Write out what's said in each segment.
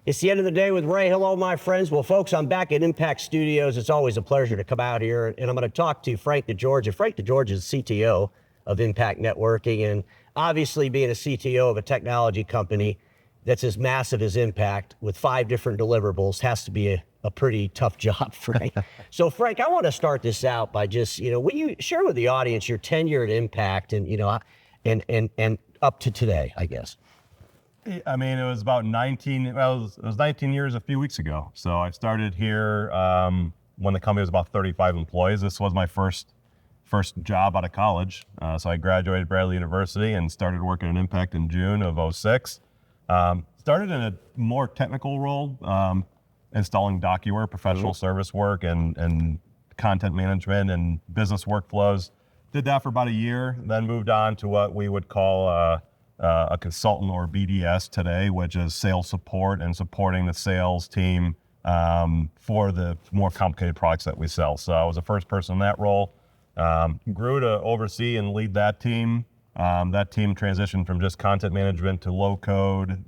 It's the end of the day with Ray. Hello, my friends. Well, folks, I'm back at Impact Studios. It's always a pleasure to come out here, and I'm going to talk to Frank DeGeorge. And Frank DeGeorge is CTO of Impact Networking, and obviously being a CTO of a technology company that's as massive as Impact with 5 different deliverables has to be a pretty tough job, Frank. So, Frank, I want to start this out by just, will you share with the audience your tenure at Impact and, and up to today, I guess. I mean, it was about 19, well, it was 19 years a few weeks ago. So I started here when the company was about 35 employees. This was my first job out of college. So I graduated Bradley University and started working at Impact in June of '06. Started in a more technical role, installing DocuWare, professional service work and content management and business workflows. Did that for about a year, then moved on to what we would call a consultant or BDS today, which is sales support and supporting the sales team for the more complicated products that we sell. So I was the first person in that role. Grew to oversee and lead that team. That team transitioned from just content management to low code,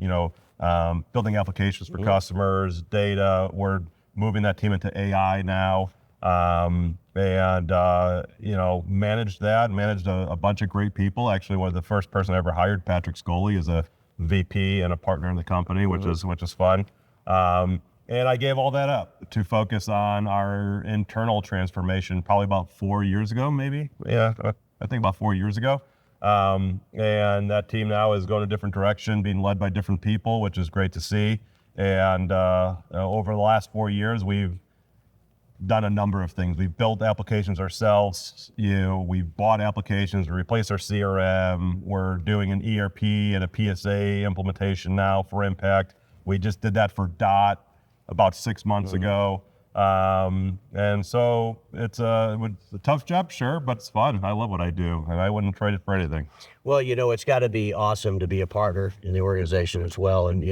building applications for customers, data. We're moving that team into AI now. Managed a bunch of great people. Actually, was the first person I ever hired, Patrick Scully, as a VP and a partner in the company, which is fun. And I gave all that up to focus on our internal transformation probably about 4 years ago, maybe. Yeah, I think about 4 years ago. And that team now is going a different direction, being led by different people, which is great to see. And over the last 4 years, we've done a number of things. We've built applications ourselves. We've bought applications, replaced our CRM. We're doing an ERP and a PSA implementation now for Impact. We just did that for DOT about 6 months ago. And so it's a tough job, sure, but it's fun. I love what I do, and I wouldn't trade it for anything. Well, it's got to be awesome to be a partner in the organization as well. And,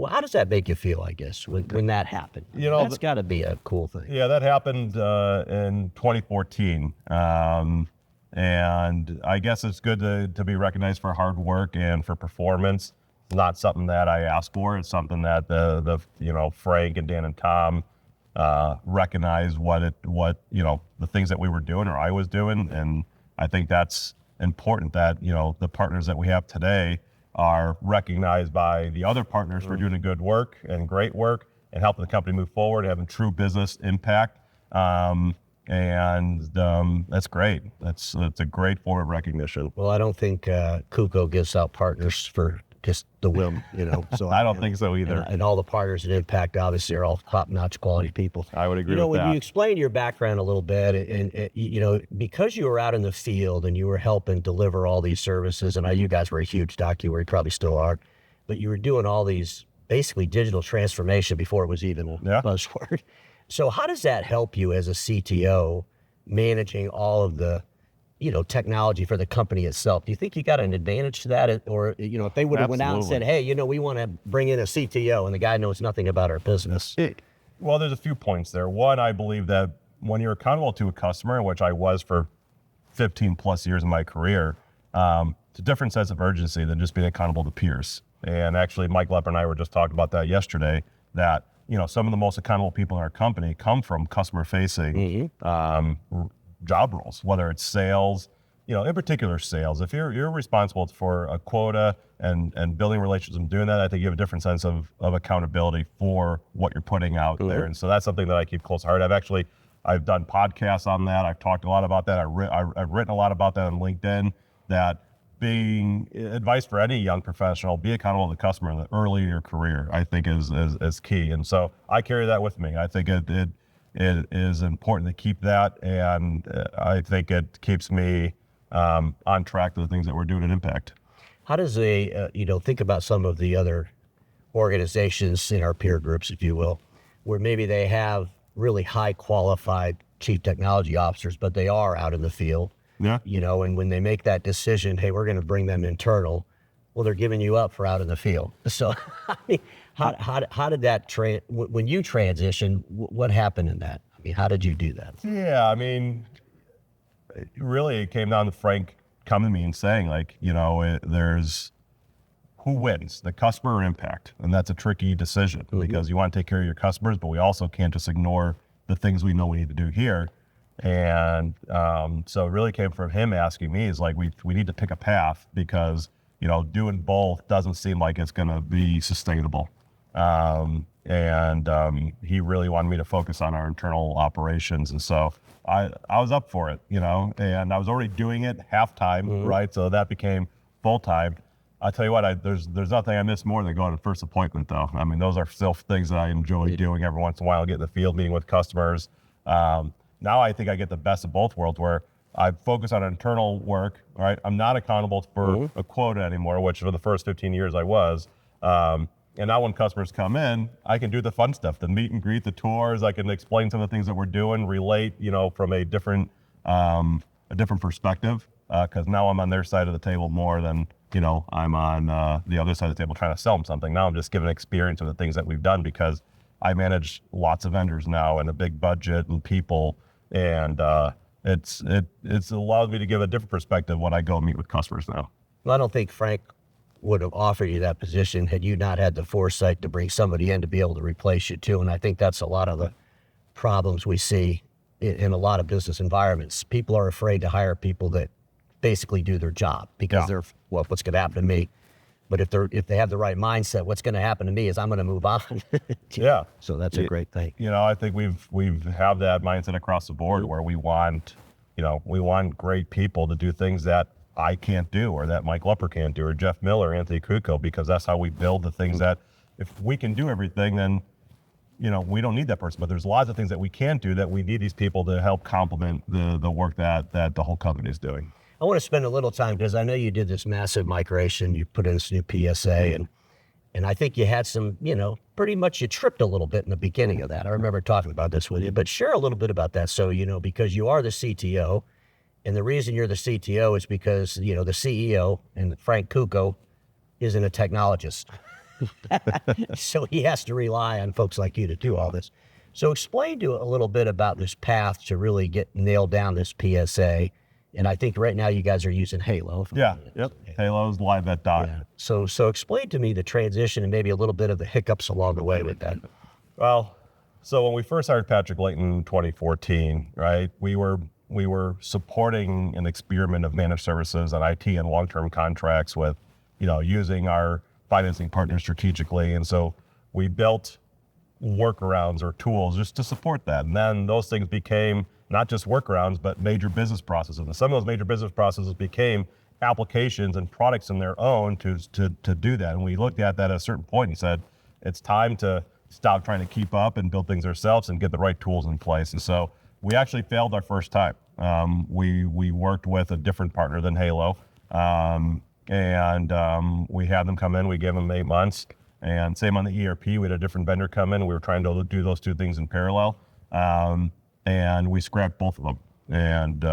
how does that make you feel, I guess, when that happened? That's got to be a cool thing. Yeah, that happened in 2014. And I guess it's good to be recognized for hard work and for performance. It's not something that I asked for. It's something that the Frank and Dan and Tom recognize what the things that we were doing or I was doing. And I think that's important that, the partners that we have today are recognized by the other partners for doing good work and great work and helping the company move forward, having true business impact. That's great. That's a great form of recognition. Well, I don't think Kuko gives out partners for just the whim, So I don't think so either. And all the partners at Impact obviously are all top-notch quality people. I would agree with that. When you explain your background a little bit, and because you were out in the field and you were helping deliver all these services, and you guys were a huge DocuWare, you probably still are, but you were doing all these basically digital transformation before it was even a buzzword. So how does that help you as a CTO managing all of the technology for the company itself? Do you think you got an advantage to that? Or, if they would have went out and said, hey, we want to bring in a CTO and the guy knows nothing about our business? Well, there's a few points there. One, I believe that when you're accountable to a customer, which I was for 15 plus years of my career, it's a different sense of urgency than just being accountable to peers. And actually, Mike Lepper and I were just talking about that yesterday, that, some of the most accountable people in our company come from customer-facing job roles, whether it's sales, in particular sales. If you're responsible for a quota and building relationships and doing that, I think you have a different sense of accountability for what you're putting out there. And so that's something that I keep close to heart. I've done podcasts on that. I've talked a lot about that. I've written a lot about that on LinkedIn, that being advice for any young professional, be accountable to the customer in the early in your career, I think is key. And so I carry that with me. I think it is important to keep that, and I think it keeps me on track to the things that we're doing at Impact. How does think about some of the other organizations in our peer groups, if you will, where maybe they have really high qualified chief technology officers, but they are out in the field, and when they make that decision, hey, we're going to bring them internal, well, they're giving you up for out in the field. So, how did that when you transitioned, what happened in that? How did you do that? Yeah, really it came down to Frank coming to me and saying, there's who wins, the customer or impact? And that's a tricky decision because you want to take care of your customers, but we also can't just ignore the things we know we need to do here. And so it really came from him asking me, is like, we need to pick a path because, doing both doesn't seem like it's going to be sustainable. He really wanted me to focus on our internal operations. And so I was up for it, and I was already doing it half-time, right? So that became full-time. I tell you what, there's nothing I miss more than going to first appointment, though. I mean, those are still things that I enjoy doing every once in a while, get in the field, meeting with customers. Now I think I get the best of both worlds where I focus on internal work, right? I'm not accountable for a quota anymore, which for the first 15 years I was. And now when customers come in, I can do the fun stuff, the meet and greet, the tours. I can explain some of the things that we're doing, relate, from a different perspective. Because now I'm on their side of the table more than, I'm on the other side of the table trying to sell them something. Now I'm just giving experience of the things that we've done because I manage lots of vendors now and a big budget and people. And it's allowed me to give a different perspective when I go meet with customers now. Well, I don't think Frank would have offered you that position had you not had the foresight to bring somebody in to be able to replace you too. And I think that's a lot of the problems we see in a lot of business environments. People are afraid to hire people that basically do their job because they're, what's going to happen to me? But if they have the right mindset, what's going to happen to me is I'm going to move on. Yeah. So that's a great thing. I think we've have that mindset across the board where we want great people to do things that I can't do or that Mike Lepper can't do or Jeff Miller, Anthony Kuko, because that's how we build the things that if we can do everything, then, we don't need that person. But there's lots of things that we can't do that we need these people to help complement the work that the whole company is doing. I want to spend a little time because I know you did this massive migration. You put in this new PSA and I think you had some, pretty much you tripped a little bit in the beginning of that. I remember talking about this with you, but share a little bit about that. So, because you are the CTO and the reason you're the CTO is because, the CEO and Frank Kuko isn't a technologist. So he has to rely on folks like you to do all this. So explain to a little bit about this path to really get nailed down this PSA. And I think right now you guys are using Halo. Yeah, yep. Halo's live at DOT. Yeah. So explain to me the transition and maybe a little bit of the hiccups along the way with that. Well, so when we first hired Patrick Layton in 2014, right, we were supporting an experiment of managed services and IT and long-term contracts with, using our financing partners strategically. And so we built workarounds or tools just to support that. And then those things became not just workarounds, but major business processes. And some of those major business processes became applications and products in their own to do that. And we looked at that at a certain point and said, it's time to stop trying to keep up and build things ourselves and get the right tools in place. And so we actually failed our first time. We worked with a different partner than Halo. We had them come in, we gave them 8 months. And same on the ERP, we had a different vendor come in. We were trying to do those two things in parallel. And we scrapped both of them. And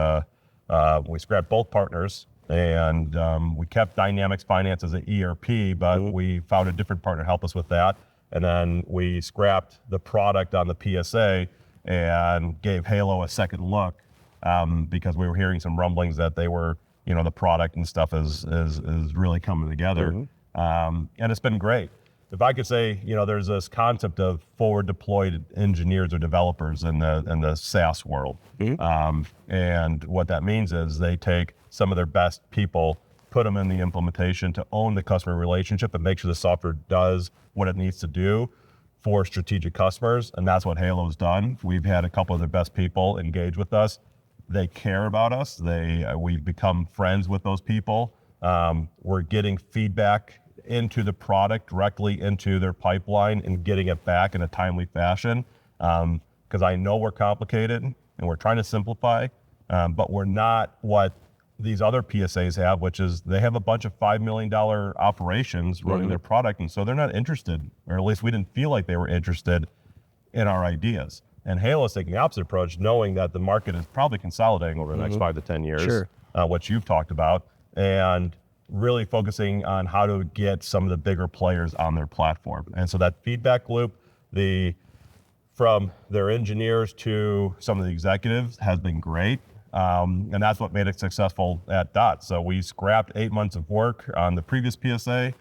we scrapped both partners. And we kept Dynamics Finance as an ERP, but we found a different partner to help us with that. And then we scrapped the product on the PSA and gave Halo a second look because we were hearing some rumblings that they were, the product and stuff is really coming together. And it's been great. If I could say, there's this concept of forward deployed engineers or developers in the SaaS world. And what that means is they take some of their best people, put them in the implementation to own the customer relationship and make sure the software does what it needs to do for strategic customers. And that's what Halo's done. We've had a couple of their best people engage with us. They care about us. We've become friends with those people. We're getting feedback into the product directly into their pipeline and getting it back in a timely fashion. Because I know we're complicated and we're trying to simplify, but we're not what these other PSAs have, which is they have a bunch of $5 million operations running their product. And so they're not interested, or at least we didn't feel like they were interested in our ideas. And Halo is taking the opposite approach, knowing that the market is probably consolidating over the next 5 to 10 years, which you've talked about, and really focusing on how to get some of the bigger players on their platform. And so that feedback loop, from their engineers to some of the executives has been great. And that's what made it successful at DOT. So we scrapped 8 months of work on the previous PSA.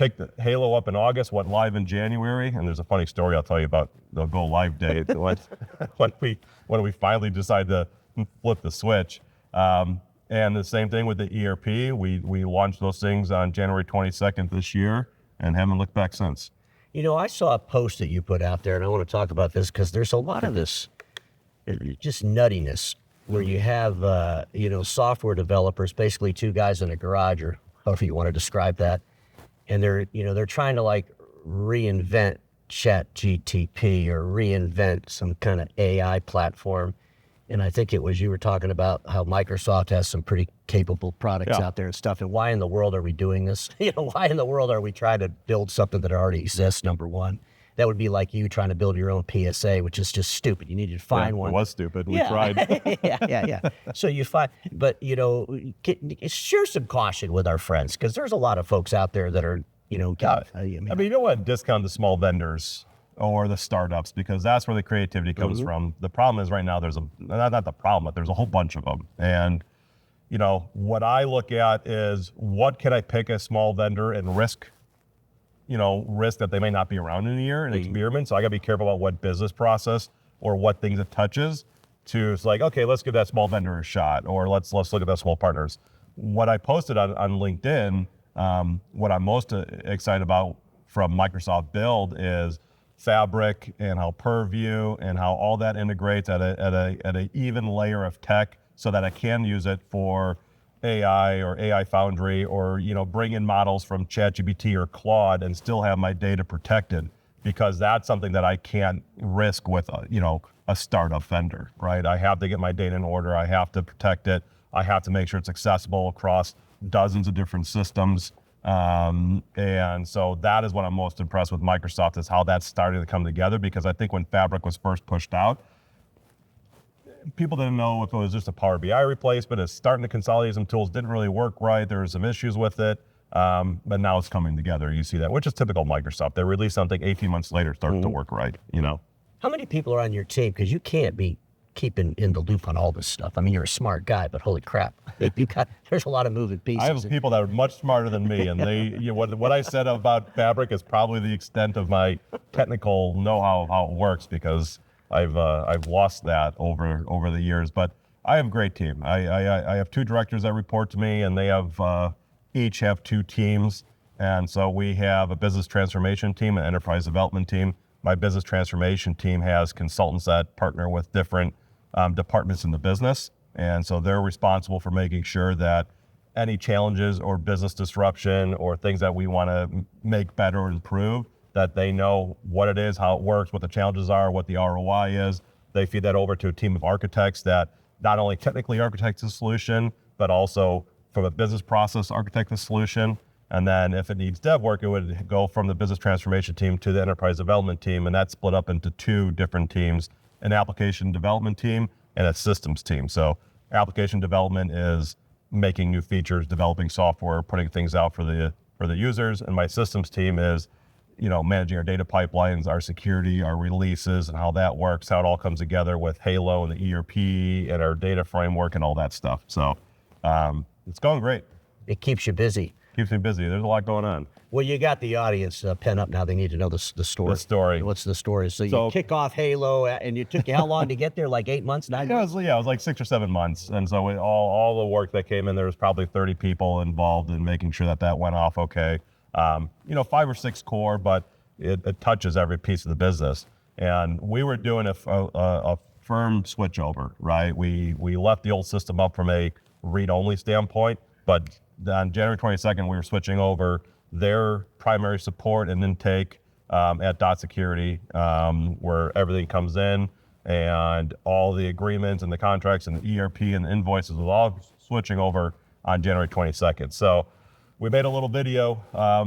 picked Halo up in August, went live in January, and there's a funny story I'll tell you about the go live date when we finally decided to flip the switch. And the same thing with the ERP. We launched those things on January 22nd this year and haven't looked back since. You know, I saw a post that you put out there, and I want to talk about this because there's a lot of this just nuttiness where you have, software developers, basically two guys in a garage or however you want to describe that. And they're trying to like reinvent Chat GTP or reinvent some kind of AI platform. And I think it was you were talking about how Microsoft has some pretty capable products out there and stuff. And why in the world are we doing this? Why in the world are we trying to build something that already exists, number one? That would be like you trying to build your own PSA, which is just stupid. You needed to find one. It was stupid. We tried. yeah. So you find, but share some caution with our friends because there's a lot of folks out there that are, you don't want to discount the small vendors or the startups because that's where the creativity comes from. The problem is right now not the problem, but there's a whole bunch of them. And, what I look at is what can I pick a small vendor and risk that they may not be around in a year and experiment. So I got to be careful about what business process or what things it touches to it's like, okay, let's give that small vendor a shot or let's look at those small partners. What I posted on LinkedIn, what I'm most excited about from Microsoft Build is Fabric and how Purview and how all that integrates at a even layer of tech so that I can use it for AI or AI Foundry or, bring in models from ChatGPT or Claude and still have my data protected because that's something that I can't risk with a startup vendor, right? I have to get my data in order. I have to protect it. I have to make sure it's accessible across dozens of different systems. And so that is what I'm most impressed with Microsoft is how that's starting to come together because I think when Fabric was first pushed out, people didn't know if it was just a Power BI replacement. It's starting to consolidate some tools, didn't really work right. There were some issues with it, but now it's coming together. You see that, which is typical Microsoft. They release something 18 months later, starts to work right, How many people are on your team? Because you can't be keeping in the loop on all this stuff. I mean, you're a smart guy, but holy crap, there's a lot of moving pieces. I have people that are much smarter than me, and what I said about Fabric is probably the extent of my technical know-how of how it works because I've lost that over the years, but I have a great team. I have two directors that report to me, and they each have two teams. And so we have a business transformation team, an enterprise development team. My business transformation team has consultants that partner with different departments in the business. And so they're responsible for making sure that any challenges or business disruption or things that we want to make better or improve, that they know what it is, how it works, what the challenges are, what the ROI is. They feed that over to a team of architects that not only technically architect the solution, but also from a business process architect the solution. And then if it needs dev work, it would go from the business transformation team to the enterprise development team. And that's split up into two different teams, an application development team and a systems team. So application development is making new features, developing software, putting things out for the users. And my systems team is managing our data pipelines, our security, our releases, and how that works, how it all comes together with Halo and the ERP and our data framework and all that stuff. So it's going great. It keeps you busy. Keeps me busy. There's a lot going on. Well, you got the audience pent up now. They need to know the story. The story. What's the story? So you kick off Halo, and it took you how long to get there? Like 8 months, 9 months? It was like 6 or 7 months. And so all the work that came in, there was probably 30 people involved in making sure that went off okay. 5 or 6 core, but it touches every piece of the business. And we were doing a firm switchover, right? We left the old system up from a read-only standpoint, but on January 22nd, we were switching over their primary support and intake at Dot Security, where everything comes in and all the agreements and the contracts and the ERP and the invoices was all switching over on January 22nd. So we made a little video,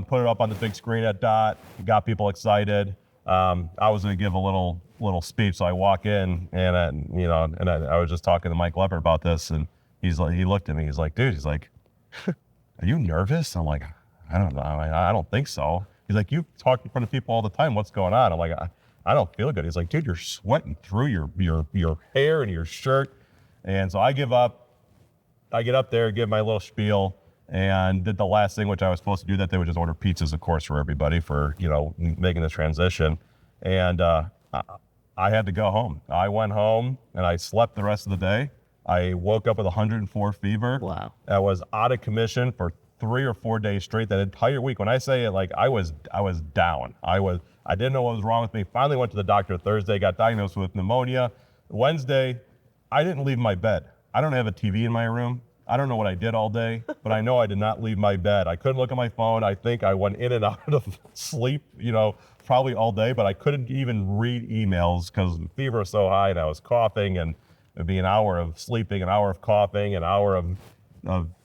put it up on the big screen at Dot, got people excited. I was going to give a little speech, so I walk in and I was just talking to Mike Lepper about this, and he looked at me, he's like, dude, are you nervous? I'm like, I don't know. I don't think so. He's like, you talk in front of people all the time. What's going on? I'm like, I don't feel good. He's like, dude, you're sweating through your hair and your shirt. And so I give up. I get up there, give my little spiel, and did the last thing, which I was supposed to do that day, which is order pizzas, of course, for everybody for, making the transition. And I had to go home. I went home and I slept the rest of the day. I woke up with 104 fever. Wow. I was out of commission for 3 or 4 days straight. That entire week, when I say it, like I was down. I didn't know what was wrong with me. Finally went to the doctor Thursday, got diagnosed with pneumonia. Wednesday, I didn't leave my bed. I don't have a TV in my room. I don't know what I did all day, but I know I did not leave my bed. I couldn't look at my phone. I think I went in and out of sleep, probably all day, but I couldn't even read emails because the fever was so high and I was coughing, and it'd be an hour of sleeping, an hour of coughing, an hour of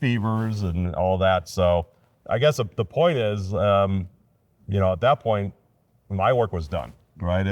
fevers and all that. So I guess the point is, at that point, my work was done, right?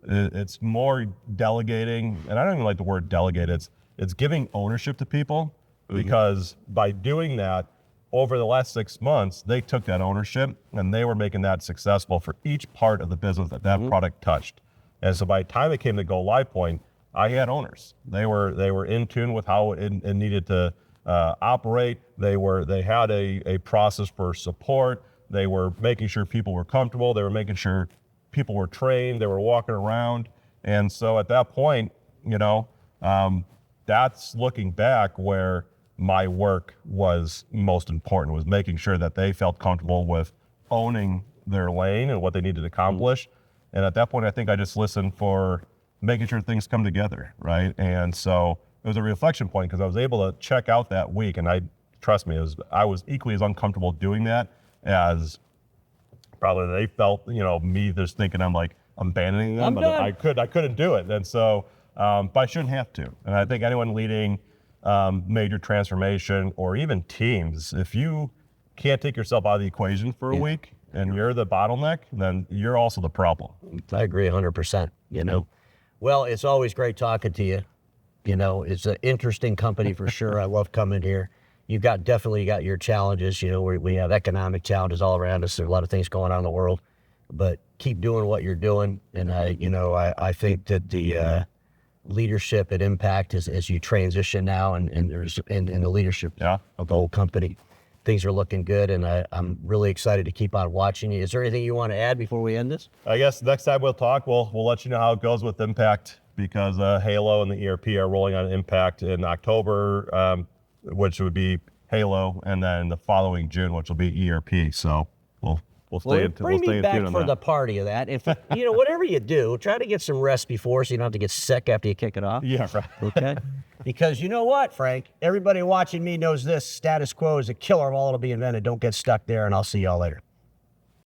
It's more delegating, and I don't even like the word delegate. It's giving ownership to people, because by doing that, over the last 6 months, they took that ownership and they were making that successful for each part of the business that product touched. And so by the time it came to go live point, I had owners. They were in tune with how it needed to operate. They had a process for support. They were making sure people were comfortable. They were making sure people were trained. They were walking around. And so at that point, that's looking back where my work was most important, was making sure that they felt comfortable with owning their lane and what they needed to accomplish. And at that point, I think I just listened for making sure things come together, right? And so it was a reflection point, because I was able to check out that week, and trust me, I was equally as uncomfortable doing that as probably they felt, me just thinking I'm abandoning them, but I couldn't do it. And so, but I shouldn't have to. And I think anyone leading major transformation or even teams, if you can't take yourself out of the equation for a week and you're the bottleneck, then you're also the problem. I agree 100%, Well, it's always great talking to you. It's an interesting company for sure. I love coming here. You've definitely got your challenges. We have economic challenges all around us. There's a lot of things going on in the world, but keep doing what you're doing. And I think that the leadership and impact as you transition now, and there's in the leadership of the whole company, things are looking good, and I'm really excited to keep on watching you. Is there anything you want to add before we end this? I guess next time we'll talk, we'll let you know how it goes with Impact, because Halo and the ERP are rolling on Impact in October, which would be Halo, and then the following June, which will be ERP. So we'll stay in tune on that. Bring me back for the party of that. If whatever you do, try to get some rest before, so you don't have to get sick after you kick it off. Yeah, right. Okay. Because you know what, Frank? Everybody watching me knows this: status quo is a killer of all that'll be invented. Don't get stuck there, and I'll see y'all later.